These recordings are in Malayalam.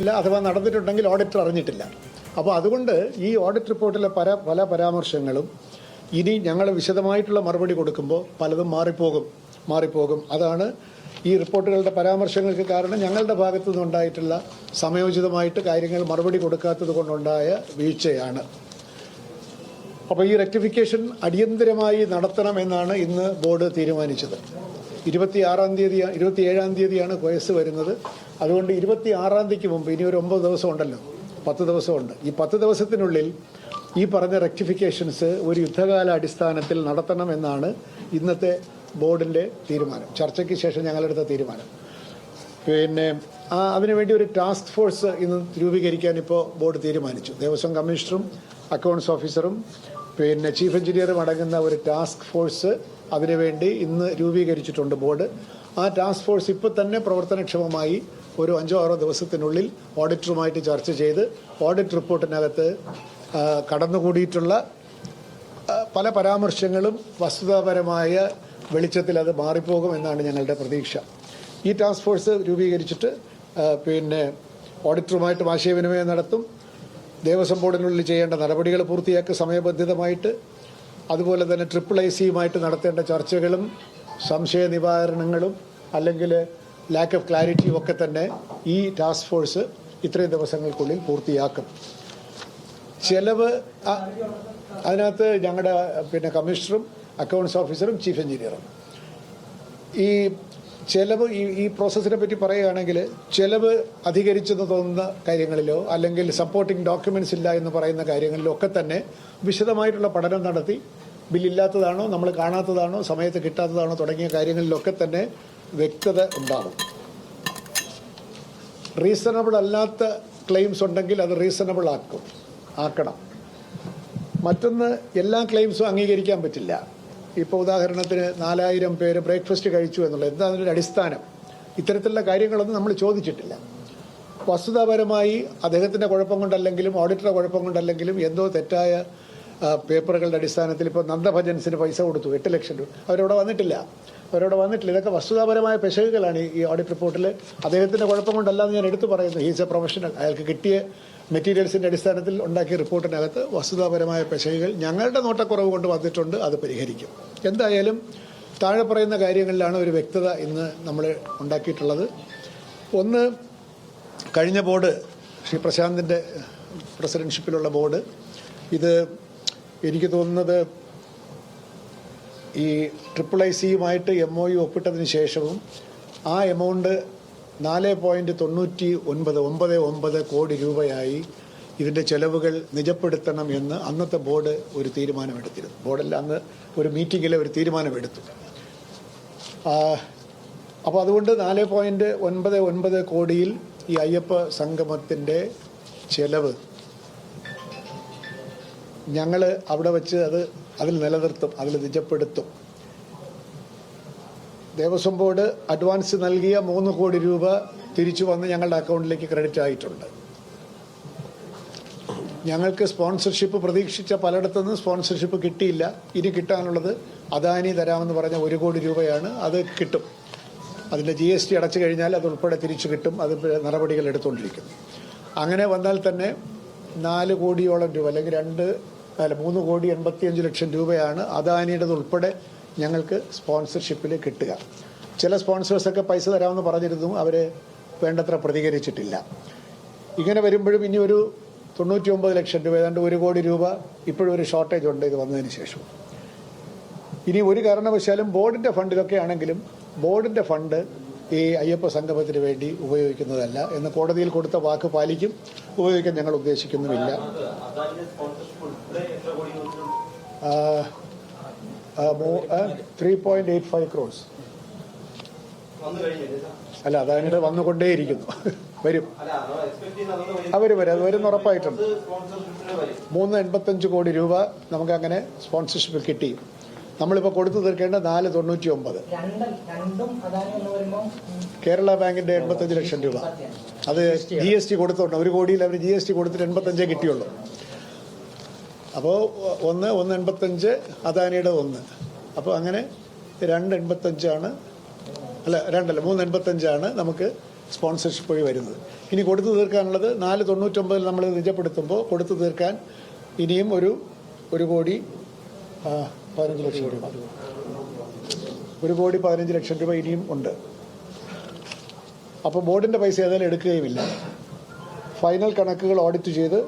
ഇല്ല, അഥവാ നടന്നിട്ടുണ്ടെങ്കിൽ ഓഡിറ്റർ അറിഞ്ഞിട്ടില്ല. അപ്പോൾ അതുകൊണ്ട് ഈ ഓഡിറ്റ് റിപ്പോർട്ടിലെ പല പരാമർശങ്ങളും ഇനി ഞങ്ങൾ വിശദമായിട്ടുള്ള മറുപടി കൊടുക്കുമ്പോൾ പലതും മാറിപ്പോകും. അതാണ് ഈ റിപ്പോർട്ടുകളുടെ പരാമർശങ്ങൾക്ക് കാരണം. ഞങ്ങളുടെ ഭാഗത്തു നിന്നുണ്ടായിട്ടുള്ള സമയോചിതമായിട്ട് കാര്യങ്ങൾ മറുപടി കൊടുക്കാത്തത് കൊണ്ടുണ്ടായ വീഴ്ചയാണ്. അപ്പോൾ ഈ റെക്ടിഫിക്കേഷൻ അടിയന്തരമായി നടത്തണമെന്നാണ് ഇന്ന് ബോർഡ് തീരുമാനിച്ചത്. 27-ാം തീയതിയാണ് വയസ്സ് വരുന്നത്. അതുകൊണ്ട് 26-ാം തീയതിക്ക് മുമ്പ് ഇനി ഒരു 9 ദിവസം ഉണ്ടല്ലോ, 10 ദിവസമുണ്ട്. ഈ 10 ദിവസത്തിനുള്ളിൽ ഈ പറഞ്ഞ റെക്ടിഫിക്കേഷൻസ് ഒരു യുദ്ധകാല അടിസ്ഥാനത്തിൽ നടത്തണമെന്നാണ് ഇന്നത്തെ ബോർഡിൻ്റെ തീരുമാനം. ചർച്ചയ്ക്ക് ശേഷം ഞങ്ങളെടുത്ത തീരുമാനം. പിന്നെ അതിനുവേണ്ടി ഒരു ടാസ്ക് ഫോഴ്സ് ഇന്ന് രൂപീകരിക്കാൻ ഇപ്പോൾ ബോർഡ് തീരുമാനിച്ചു. ദേവസ്വം കമ്മീഷണറും അക്കൗണ്ട്സ് ഓഫീസറും പിന്നെ ചീഫ് എഞ്ചിനീയറും അടങ്ങുന്ന ഒരു ടാസ്ക് ഫോഴ്സ് അതിനുവേണ്ടി ഇന്ന് രൂപീകരിച്ചിട്ടുണ്ട് ബോർഡ്. ആ ടാസ്ക് ഫോഴ്സ് ഇപ്പോൾ തന്നെ പ്രവർത്തനക്ഷമമായി ഒരു 5-6 ദിവസത്തിനുള്ളിൽ ഓഡിറ്ററുമായിട്ട് ചർച്ച ചെയ്ത് ഓഡിറ്റ് റിപ്പോർട്ടിനകത്ത് കടന്നുകൂടിയിട്ടുള്ള പല പരാമർശങ്ങളും വസ്തുതാപരമായ വെളിച്ചത്തിൽ അത് മാറിപ്പോകുമെന്നാണ് ഞങ്ങളുടെ പ്രതീക്ഷ. ഈ ടാസ്ക് ഫോഴ്സ് രൂപീകരിച്ചിട്ട് പിന്നെ ഓഡിറ്ററുമായിട്ട് ആശയവിനിമയം നടത്തും. ദേവസ്വം ബോർഡിനുള്ളിൽ ചെയ്യേണ്ട നടപടികൾ പൂർത്തിയാക്കി സമയബന്ധിതമായിട്ട്, അതുപോലെ തന്നെ IIICയുമായിട്ട് നടത്തേണ്ട ചർച്ചകളും സംശയ നിവാരണങ്ങളും അല്ലെങ്കിൽ ലാക്ക് ഓഫ് ക്ലാരിറ്റിയും ഒക്കെ തന്നെ ഈ ടാസ്ക് ഫോഴ്സ് ഇത്രയും ദിവസങ്ങൾക്കുള്ളിൽ പൂർത്തിയാക്കും. ചെലവ് അതിനകത്ത് ഞങ്ങളുടെ പിന്നെ കമ്മീഷണറും അക്കൗണ്ട്സ് ഓഫീസറും ചീഫ് എഞ്ചിനീയറും. ഈ ചെലവ് ഈ പ്രോസസ്സിനെ പറ്റി പറയുകയാണെങ്കിൽ ചെലവ് അധികരിച്ചെന്ന് തോന്നുന്ന കാര്യങ്ങളിലോ അല്ലെങ്കിൽ സപ്പോർട്ടിംഗ് ഡോക്യുമെന്റ്സ് ഇല്ല എന്ന് പറയുന്ന കാര്യങ്ങളിലോ ഒക്കെ തന്നെ വിശദമായിട്ടുള്ള പഠനം നടത്തി ബില്ലില്ലാത്തതാണോ, നമ്മൾ കാണാത്തതാണോ, സമയത്ത് കിട്ടാത്തതാണോ തുടങ്ങിയ കാര്യങ്ങളിലൊക്കെ തന്നെ വ്യക്തത ഉണ്ടാകും. റീസണബിൾ അല്ലാത്ത ക്ലെയിംസ് ഉണ്ടെങ്കിൽ അത് റീസണബിൾ ആക്കണം. മറ്റൊന്ന്, എല്ലാ ക്ലെയിംസും അംഗീകരിക്കാൻ പറ്റില്ല. ഇപ്പോൾ ഉദാഹരണത്തിന് 4000 പേര് ബ്രേക്ക്ഫാസ്റ്റ് കഴിച്ചു എന്നുള്ളത് എന്താ അതിൻ്റെ അടിസ്ഥാനം? ഇത്തരത്തിലുള്ള കാര്യങ്ങളൊന്നും നമ്മൾ ചോദിച്ചിട്ടില്ല. വസ്തുതാപരമായി അദ്ദേഹത്തിൻ്റെ കുഴപ്പം കൊണ്ടല്ലെങ്കിലും ഓഡിറ്ററുടെ കുഴപ്പം കൊണ്ടല്ലെങ്കിലും എന്തോ തെറ്റായ പേപ്പറുകളുടെ അടിസ്ഥാനത്തിൽ ഇപ്പോൾ നന്ദഭജൻസിന് പൈസ കൊടുത്തു 8 ലക്ഷം രൂപ, അവരവിടെ വന്നിട്ടില്ല. ഇതൊക്കെ വസ്തുതാപരമായ പെശകുകളാണ് ഈ ഓഡിറ്റ് റിപ്പോർട്ടിൽ. അദ്ദേഹത്തിൻ്റെ കുഴപ്പം കൊണ്ടല്ലാന്ന് ഞാൻ എടുത്തു പറയുന്നു. He's A professional. അയാൾക്ക് കിട്ടിയ മെറ്റീരിയൽസിൻ്റെ അടിസ്ഥാനത്തിൽ ഉണ്ടാക്കിയ റിപ്പോർട്ടിനകത്ത് വസ്തുതാപരമായ പെശകുകൾ ഞങ്ങളുടെ നോട്ടക്കുറവ് കൊണ്ട് വന്നിട്ടുണ്ട്. അത് പരിഹരിക്കും. എന്തായാലും താഴെ പറയുന്ന കാര്യങ്ങളിലാണ് ഒരു വ്യക്തത ഇന്ന് നമ്മൾ ഉണ്ടാക്കിയിട്ടുള്ളത്. ഒന്ന്, കഴിഞ്ഞ ബോർഡ് ശ്രീ പ്രശാന്തിൻ്റെ പ്രസിഡൻഷിപ്പിലുള്ള ബോർഡ്, ഇത് എനിക്ക് തോന്നുന്നത് ഈ IIICയുമായിട്ട് MOU ഒപ്പിട്ടതിന് ശേഷവും ആ എമൗണ്ട് 4.99 കോടി രൂപയായി ഇതിൻ്റെ ചെലവുകൾ നിജപ്പെടുത്തണം എന്ന് അന്നത്തെ ബോർഡ് ഒരു തീരുമാനമെടുത്തിരുന്നു. ബോർഡല്ല, അന്ന് ഒരു മീറ്റിങ്ങിൽ ഒരു തീരുമാനമെടുത്തു. അപ്പോൾ അതുകൊണ്ട് 4.99 കോടിയിൽ ഈ അയ്യപ്പ സംഗമത്തിൻ്റെ ചെലവ് ഞങ്ങൾ അവിടെ വെച്ച് അതിൽ നിലനിർത്തും, അതിൽ നിജപ്പെടുത്തും. ദേവസ്വം ബോർഡ് അഡ്വാൻസ് നൽകിയ 3 കോടി രൂപ തിരിച്ചു വന്ന് ഞങ്ങളുടെ അക്കൗണ്ടിലേക്ക് ക്രെഡിറ്റ് ആയിട്ടുണ്ട്. ഞങ്ങൾക്ക് സ്പോൺസർഷിപ്പ് പ്രതീക്ഷിച്ച പലയിടത്തുനിന്നും സ്പോൺസർഷിപ്പ് കിട്ടിയില്ല. ഇനി കിട്ടാനുള്ളത് അദാനി തരാമെന്ന് പറഞ്ഞ 1 കോടി രൂപയാണ്. അത് കിട്ടും. അതിൻ്റെ GST അടച്ചു കഴിഞ്ഞാൽ അത് ഉൾപ്പെടെ തിരിച്ചു കിട്ടും. അത് നടപടികൾ എടുത്തുകൊണ്ടിരിക്കുന്നു. അങ്ങനെ വന്നാൽ തന്നെ 4 കോടിയോളം രൂപ അല്ലെങ്കിൽ 3,85,00,000 രൂപയാണ് അദാനിയുടേത് ഉൾപ്പെടെ ഞങ്ങൾക്ക് സ്പോൺസർഷിപ്പിൽ കിട്ടുക. ചില സ്പോൺസേഴ്സൊക്കെ പൈസ തരാമെന്ന് പറഞ്ഞിരുന്നു, അവർ വേണ്ടത്ര പ്രതികരിച്ചിട്ടില്ല. ഇങ്ങനെ വരുമ്പോഴും ഇനി ഒരു 99 ലക്ഷം രൂപ, ഏതാണ്ട് 1 കോടി രൂപ ഇപ്പോഴും ഒരു ഷോർട്ടേജ് ഉണ്ട് ഇത് വന്നതിന് ശേഷം. ഇനി ഒരു കാരണവശാലും ബോർഡിൻ്റെ ഫണ്ടിലൊക്കെ ആണെങ്കിലും ബോർഡിൻ്റെ ഫണ്ട് ഈ അയ്യപ്പ സംഗമത്തിന് വേണ്ടി ഉപയോഗിക്കുന്നതല്ല എന്ന് കോടതിയിൽ കൊടുത്ത വാക്ക് പാലിക്കും. ഉപയോഗിക്കാൻ ഞങ്ങൾ ഉദ്ദേശിക്കുന്നുമില്ല. 3.85 crores. അല്ല, അതായത് വന്നുകൊണ്ടേയിരിക്കുന്നു. വരും, അത് വരും ഉറപ്പായിട്ടുണ്ട്. 385 കോടി രൂപ നമുക്ക് അങ്ങനെ സ്പോൺസർഷിപ്പ് കിട്ടി. നമ്മളിപ്പോൾ കൊടുത്തു തീർക്കേണ്ട 499. കേരള ബാങ്കിന്റെ 85 ലക്ഷം രൂപ അത് GST കൊടുത്തോണ്ട് 1 കോടിയിൽ അവർ GST കൊടുത്തിട്ട് 85 കിട്ടിയുള്ളൂ. അപ്പോൾ 1.85 അദാനിയുടെ 1. അപ്പോൾ അങ്ങനെ 2.85 ആണ്, അല്ല 2 അല്ല 3.85 നമുക്ക് സ്പോൺസർഷിപ്പ് വഴി വരുന്നത്. ഇനി കൊടുത്തു തീർക്കാനുള്ളത് 499 നമ്മൾ നിജപ്പെടുത്തുമ്പോൾ കൊടുത്തു തീർക്കാൻ ഇനിയും ഒരു 1,15,00,000 രൂപ 1,15,00,000 രൂപ ഇനിയും ഉണ്ട്. അപ്പോൾ ബോർഡിൻ്റെ പൈസ ഏതായാലും എടുക്കുകയുമില്ല. ഫൈനൽ കണക്കുകൾ ഓഡിറ്റ് ചെയ്ത്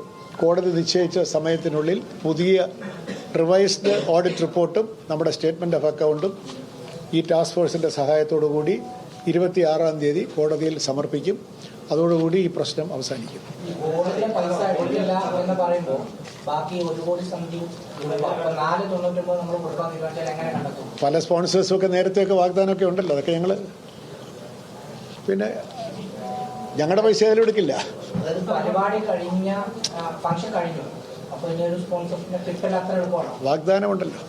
കോടതി നിശ്ചയിച്ച സമയത്തിനുള്ളിൽ പുതിയ റിവൈസ്ഡ് ഓഡിറ്റ് റിപ്പോർട്ടും നമ്മുടെ സ്റ്റേറ്റ്മെൻറ്റ് ഓഫ് അക്കൗണ്ടും ഈ ടാസ്ക് ഫോഴ്സിൻ്റെ സഹായത്തോടു കൂടി 26-ാം തീയതി കോടതിയിൽ സമർപ്പിക്കും. അതോടുകൂടി ഈ പ്രശ്നം അവസാനിക്കും. പല സ്പോൺസേഴ്സും ഒക്കെ നേരത്തെയൊക്കെ വാഗ്ദാനമൊക്കെ ഉണ്ടല്ലോ. അതൊക്കെ ഞങ്ങൾ പിന്നെ ഞങ്ങളുടെ പൈസ ആയാലും എടുക്കില്ല. വാഗ്ദാനമുണ്ടല്ലോ.